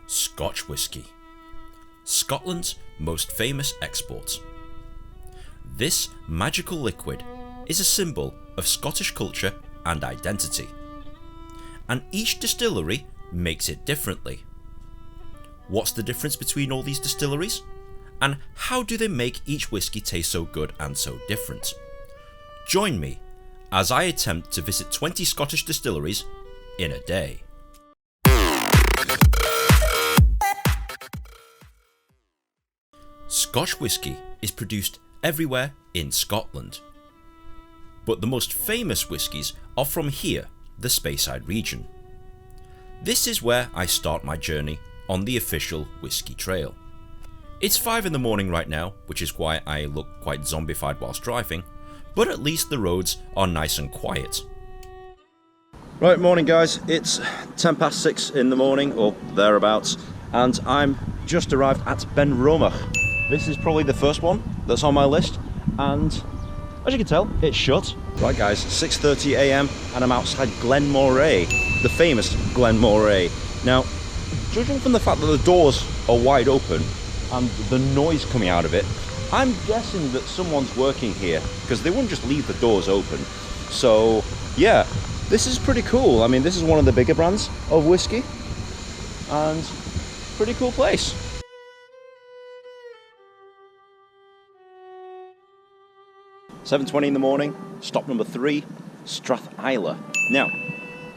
Scotch Whisky, Scotland's most famous export. This magical liquid is a symbol of Scottish culture and identity, and each distillery makes it differently. What's the difference between all these distilleries? And how do they make each whisky taste so good and so different? Join me as I attempt to visit 20 Scottish distilleries in a day. Scotch whisky is produced everywhere in Scotland, but the most famous whiskies are from here, the Speyside region. This is where I start my journey on the official whisky trail. It's 5 in the morning right now, which is why I look quite zombified whilst driving, but at least the roads are nice and quiet. Right, morning guys, it's 10 past 6 in the morning, or thereabouts, and I'm just arrived at Ben Romach. This is probably the first one that's on my list, and as you can tell, it's shut. Right guys, 6:30 AM and I'm outside Glen Moray, the famous Glen Moray. Now, judging from the fact that the doors are wide open and the noise coming out of it, I'm guessing that someone's working here, because they wouldn't just leave the doors open. So yeah, this is pretty cool. I mean, this is one of the bigger brands of whiskey, and pretty cool place. $7:20 in the morning, stop number 3, Strathisla. Now,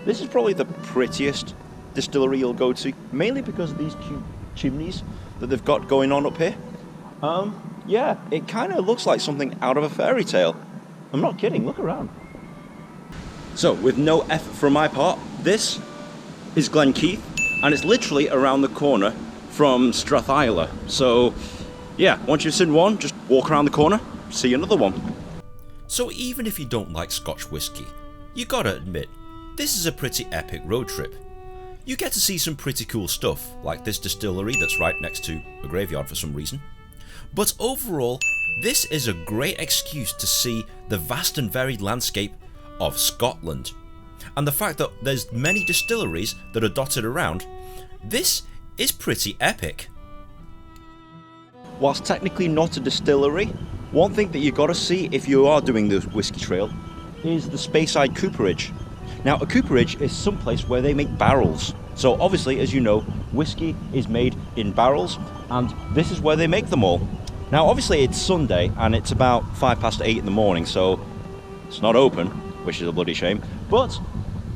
this is probably the prettiest distillery you'll go to, mainly because of these chimneys that they've got going on up here. Yeah, it kind of looks like something out of a fairy tale. I'm not kidding, look around. So, with no effort from my part, this is Glenkeith, and it's literally around the corner from Strathisla. So, yeah, once you've seen one, just walk around the corner, see another one. So even if you don't like Scotch whisky, you gotta admit, this is a pretty epic road trip. You get to see some pretty cool stuff, like this distillery that's right next to a graveyard for some reason. But overall, this is a great excuse to see the vast and varied landscape of Scotland. And the fact that there's many distilleries that are dotted around, this is pretty epic. Whilst technically not a distillery, one thing that you got to see if you are doing the whisky trail is the Speyside Cooperage. Now, a cooperage is some place where they make barrels. So obviously, as you know, whiskey is made in barrels, and this is where they make them all. Now, obviously it's Sunday and it's about 8:05 in the morning, so it's not open, which is a bloody shame. But,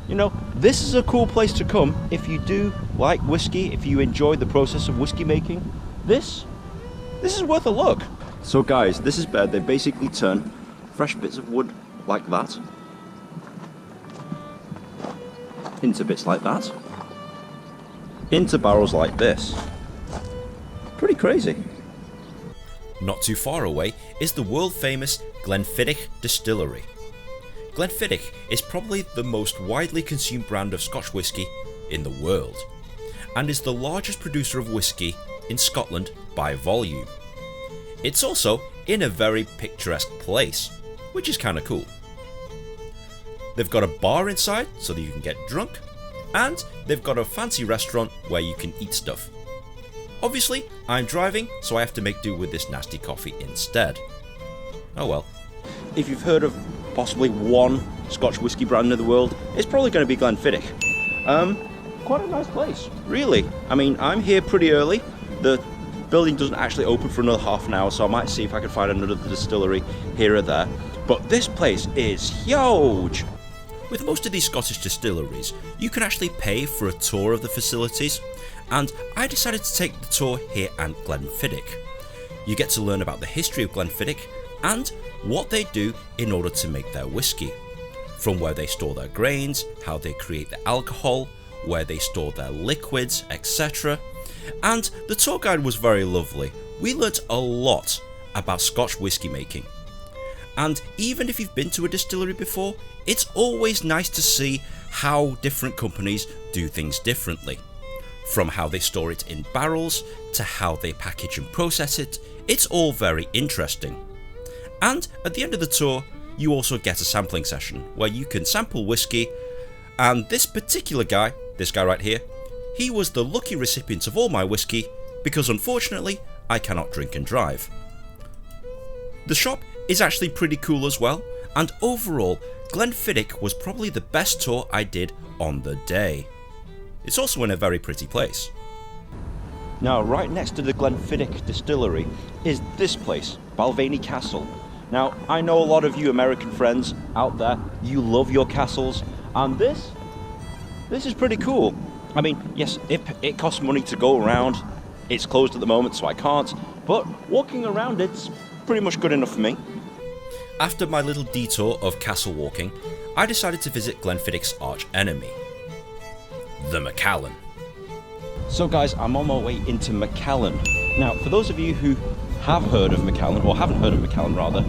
you know, this is a cool place to come if you do like whiskey, if you enjoy the process of whiskey making. This is worth a look. So guys, this is where they basically turn fresh bits of wood like that into bits like that, into barrels like this. Pretty crazy. Not too far away is the world famous Glenfiddich Distillery. Glenfiddich is probably the most widely consumed brand of Scotch whisky in the world, and is the largest producer of whisky in Scotland by volume. It's also in a very picturesque place, which is kinda cool. They've got a bar inside so that you can get drunk, and they've got a fancy restaurant where you can eat stuff. Obviously, I'm driving, so I have to make do with this nasty coffee instead. Oh well. If you've heard of possibly one Scotch whisky brand in the world, it's probably going to be Glenfiddich. Quite a nice place, really. I mean, I'm here pretty early. The building doesn't actually open for another half an hour, so I might see if I can find another distillery here or there. But this place is huge. With most of these Scottish distilleries, you can actually pay for a tour of the facilities, and I decided to take the tour here at Glenfiddich. You get to learn about the history of Glenfiddich and what they do in order to make their whisky. From where they store their grains, how they create the alcohol, where they store their liquids, etc. And the tour guide was very lovely. We learnt a lot about Scotch whisky making. And even if you've been to a distillery before, it's always nice to see how different companies do things differently. From how they store it in barrels, to how they package and process it, it's all very interesting. And at the end of the tour, you also get a sampling session where you can sample whisky, and this particular guy, this guy right here, he was the lucky recipient of all my whisky because unfortunately I cannot drink and drive. The shop is actually pretty cool as well, and overall Glenfiddich was probably the best tour I did on the day. It's also in a very pretty place. Now, right next to the Glenfiddich Distillery is this place, Balvenie Castle. Now, I know a lot of you American friends out there, you love your castles, and this is pretty cool. I mean, yes, it costs money to go around. It's closed at the moment, so I can't, but walking around it's pretty much good enough for me. After my little detour of castle walking, I decided to visit Glenfiddich's arch enemy, the Macallan. So guys, I'm on my way into Macallan. Now, for those of you who have heard of Macallan, or haven't heard of Macallan rather,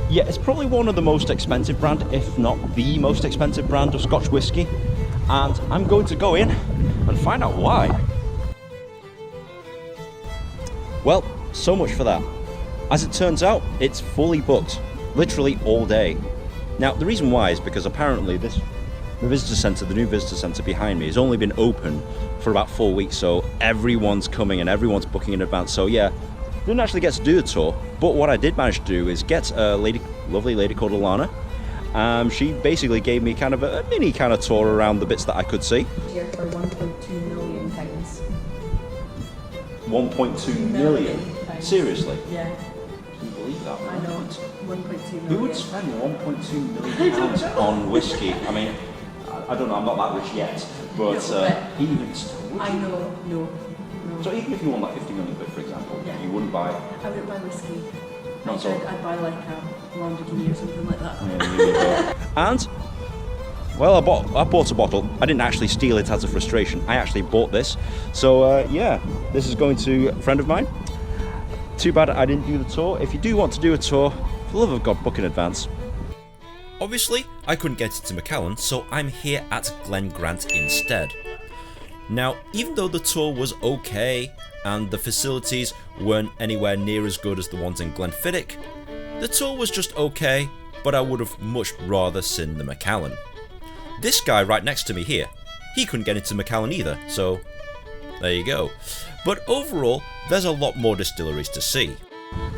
yeah, it's probably one of the most expensive brand, if not the most expensive brand of Scotch whisky. And I'm going to go in and find out why. Well, so much for that. As it turns out, it's fully booked, literally all day. Now, the reason why is because apparently the visitor centre, the new visitor centre behind me, has only been open for about 4 weeks, so everyone's coming and everyone's booking in advance. So yeah, didn't actually get to do the tour, but what I did manage to do is get a lovely lady called Alana. She basically gave me kind of a mini kind of tour around the bits that I could see. Here for £1.2 million. 1.2 million? Pounds. Seriously? Yeah. Can you believe that? I know. 1.2 million. Who would spend 1.2 million pounds on whiskey? I mean, I don't know, I'm not that rich yet, but even still, would you? I know, no. So even if you won like 50 million quid, for example, Yeah. you wouldn't buy... I wouldn't buy whiskey. Not so. I'd buy like a Lamborghini or something like that. Yeah, there you go. And, well, I bought a bottle. I didn't actually steal it as a frustration. I actually bought this. So, yeah, this is going to a friend of mine. Too bad I didn't do the tour. If you do want to do a tour, for the love of God, book in advance. Obviously, I couldn't get into Macallan, so I'm here at Glen Grant instead. Now, even though the tour was okay, and the facilities weren't anywhere near as good as the ones in Glenfiddich, the tour was just okay, but I would have much rather seen the Macallan. This guy right next to me here, he couldn't get into Macallan either, so there you go. But overall, there's a lot more distilleries to see.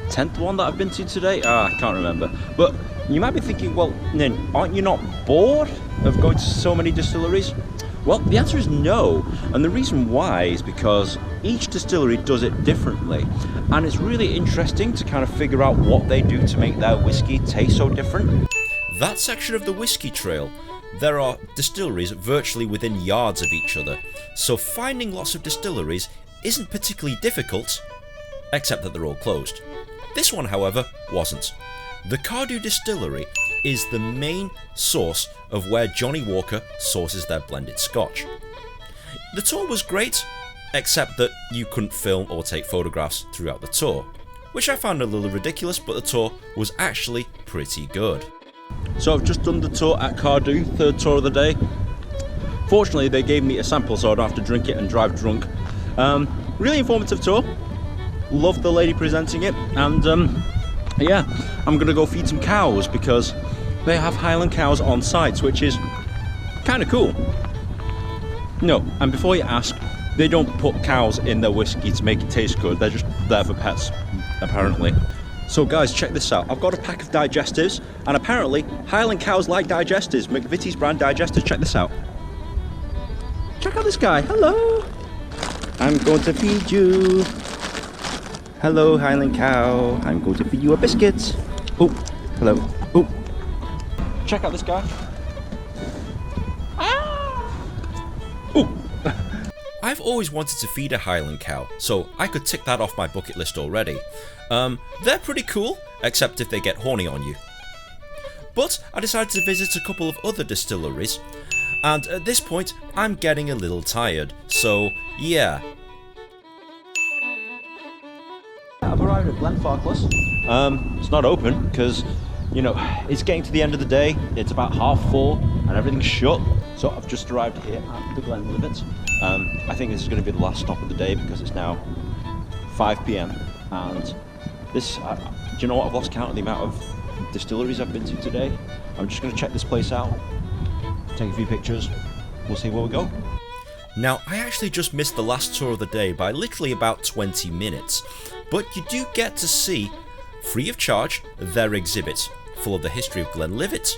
10th one that I've been to today? I can't remember. But you might be thinking, well, Nin, aren't you not bored of going to so many distilleries? Well, the answer is no, and the reason why is because each distillery does it differently, and it's really interesting to kind of figure out what they do to make their whiskey taste so different. That section of the whiskey trail, there are distilleries virtually within yards of each other, so finding lots of distilleries isn't particularly difficult, except that they're all closed. This one, however, wasn't. The Cardew Distillery is the main source of where Johnny Walker sources their blended scotch. The tour was great, except that you couldn't film or take photographs throughout the tour, which I found a little ridiculous, but the tour was actually pretty good. So I've just done the tour at Cardew, third tour of the day. Fortunately, they gave me a sample so I don't have to drink it and drive drunk. Really informative tour. Loved the lady presenting it, and yeah, I'm gonna go feed some cows because they have Highland cows on site, which is kind of cool. No, and before you ask, they don't put cows in their whiskey to make it taste good, they're just there for pets, apparently. So guys, check this out. I've got a pack of digestives, and apparently Highland cows like digestives, McVitie's brand digestives. Check this out. Check out this guy, hello! I'm going to feed you. Hello, Highland cow. I'm going to feed you a biscuit. Oh, hello. Oh, check out this guy. Ah! Oh. I've always wanted to feed a Highland cow, so I could tick that off my bucket list already. They're pretty cool, except if they get horny on you. But I decided to visit a couple of other distilleries, and at this point, I'm getting a little tired, so yeah. I've arrived at Glenfarclas. It's not open because, you know, it's getting to the end of the day. It's about 4:30 and everything's shut. So I've just arrived here at the Glen Limits. I think this is going to be the last stop of the day because it's now 5 p.m. and this, do you know what? I've lost count of the amount of distilleries I've been to today. I'm just going to check this place out, take a few pictures. We'll see where we go. Now, I actually just missed the last tour of the day by literally about 20 minutes, but you do get to see, free of charge, their exhibit, full of the history of Glenlivet,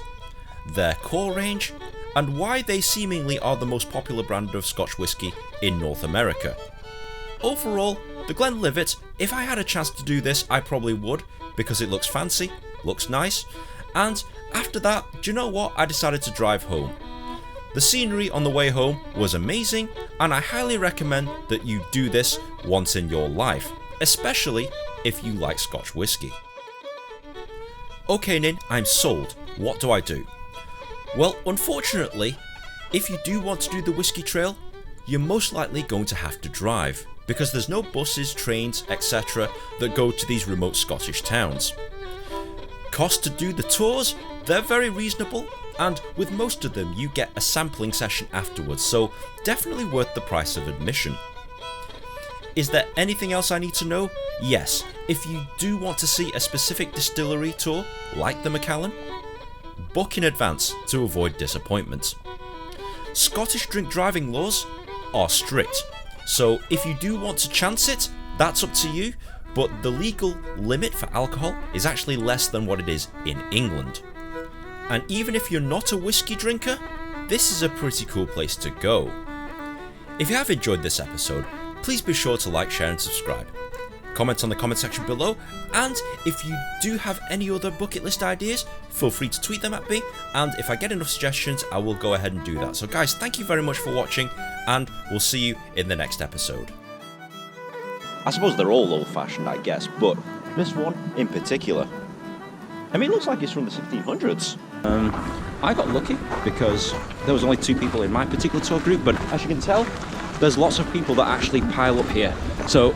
their core range, and why they seemingly are the most popular brand of Scotch whisky in North America. Overall, the Glenlivet, if I had a chance to do this, I probably would, because it looks fancy, looks nice, and after that, do you know what, I decided to drive home. The scenery on the way home was amazing, and I highly recommend that you do this once in your life, especially if you like Scotch whisky. Okay Nin, I'm sold. What do I do? Well, unfortunately, if you do want to do the whisky trail, you're most likely going to have to drive, because there's no buses, trains, etc. that go to these remote Scottish towns. Cost to do the tours? They're very reasonable, and with most of them you get a sampling session afterwards, so definitely worth the price of admission. Is there anything else I need to know? Yes, if you do want to see a specific distillery tour, like the Macallan, book in advance to avoid disappointment. Scottish drink driving laws are strict, so if you do want to chance it, that's up to you, but the legal limit for alcohol is actually less than what it is in England. And even if you're not a whiskey drinker, this is a pretty cool place to go. If you have enjoyed this episode, please be sure to like, share and subscribe. Comment on the comment section below, and if you do have any other bucket list ideas, feel free to tweet them at me, and if I get enough suggestions, I will go ahead and do that. So guys, thank you very much for watching, and we'll see you in the next episode. I suppose they're all old-fashioned, I guess, but this one in particular, I mean, it looks like it's from the 1600s. I got lucky because there was only 2 people in my particular tour group, but as you can tell, there's lots of people that actually pile up here. So,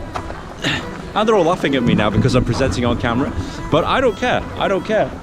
and they're all laughing at me now because I'm presenting on camera, but I don't care.